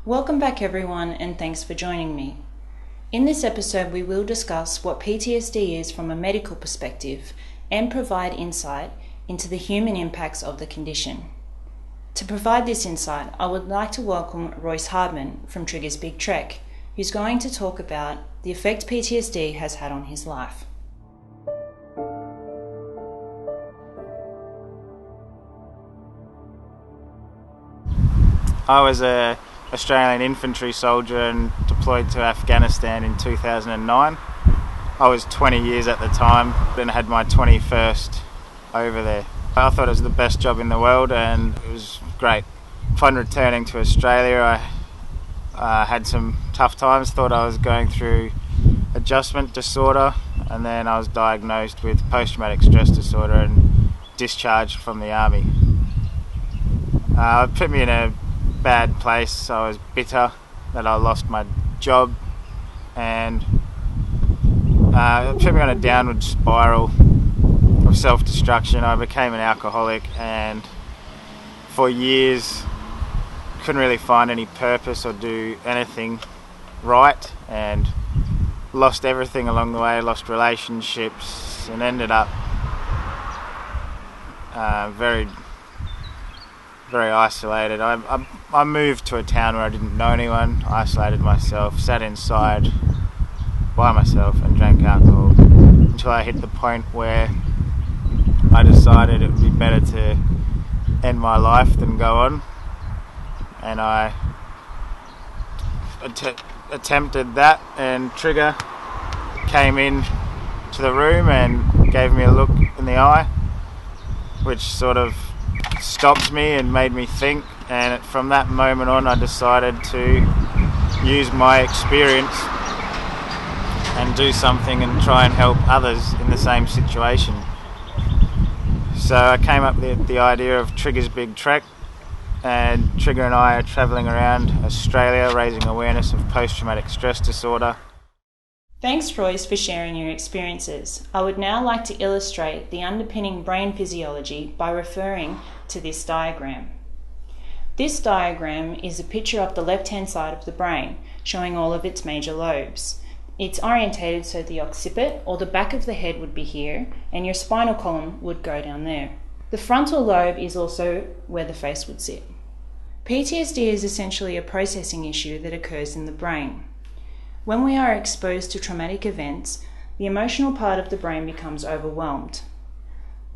Welcome back everyone, and thanks for joining me. In this episode we will discuss what PTSD is from a medical perspective and provide insight into the human impacts of the condition. To provide this insight, I would like to welcome Royce Hardman from Trigger's Big Trek, who's going to talk about the effect PTSD has had on his life. I was an Australian infantry soldier and deployed to Afghanistan in 2009. I was 20 years at the time and had my 21st over there. I thought it was the best job in the world and it was great. Upon returning to Australia, I had some tough times, thought I was going through adjustment disorder, and then I was diagnosed with post-traumatic stress disorder and discharged from the army. It put me in a bad place. I was bitter that I lost my job, and it put me on a downward spiral of self-destruction. I became an alcoholic, and for years couldn't really find any purpose or do anything right, and lost everything along the way. Lost relationships and ended up very isolated. I moved to a town where I didn't know anyone, isolated myself, sat inside by myself and drank alcohol until I hit the point where I decided it would be better to end my life than go on, and I attempted that, and Trigger came in to the room and gave me a look in the eye, which sort of stopped me and made me think, and from that moment on I decided to use my experience and do something and try and help others in the same situation. So I came up with the idea of Trigger's Big Trek, and Trigger and I are travelling around Australia raising awareness of post-traumatic stress disorder. Thanks Royce for sharing your experiences. I would now like to illustrate the underpinning brain physiology by referring to this diagram. This diagram is a picture of the left-hand side of the brain, showing all of its major lobes. It's orientated so the occiput, or the back of the head, would be here, and your spinal column would go down there. The frontal lobe is also where the face would sit. PTSD is essentially a processing issue that occurs in the brain. When we are exposed to traumatic events, the emotional part of the brain becomes overwhelmed.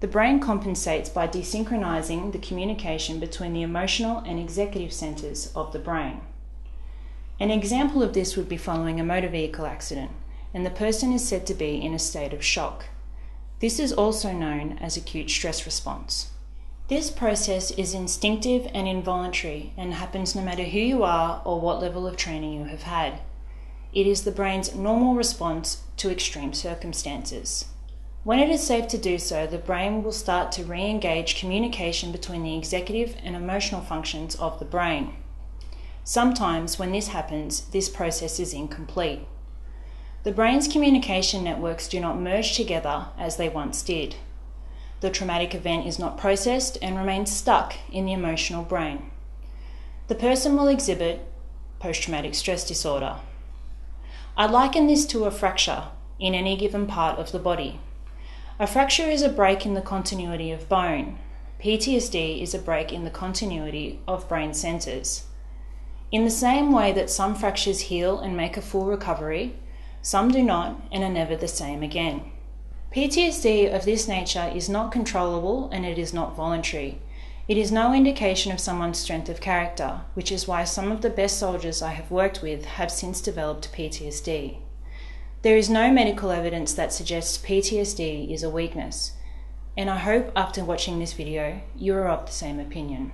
The brain compensates by desynchronizing the communication between the emotional and executive centers of the brain. An example of this would be following a motor vehicle accident, and the person is said to be in a state of shock. This is also known as acute stress response. This process is instinctive and involuntary and happens no matter who you are or what level of training you have had. It is the brain's normal response to extreme circumstances. When it is safe to do so, the brain will start to re-engage communication between the executive and emotional functions of the brain. Sometimes when this happens, this process is incomplete. The brain's communication networks do not merge together as they once did. The traumatic event is not processed and remains stuck in the emotional brain. The person will exhibit post-traumatic stress disorder. I liken this to a fracture in any given part of the body. A fracture is a break in the continuity of bone. PTSD is a break in the continuity of brain centers. In the same way that some fractures heal and make a full recovery, some do not and are never the same again. PTSD of this nature is not controllable and it is not voluntary. It is no indication of someone's strength of character, which is why some of the best soldiers I have worked with have since developed PTSD. There is no medical evidence that suggests PTSD is a weakness, and I hope after watching this video you are of the same opinion.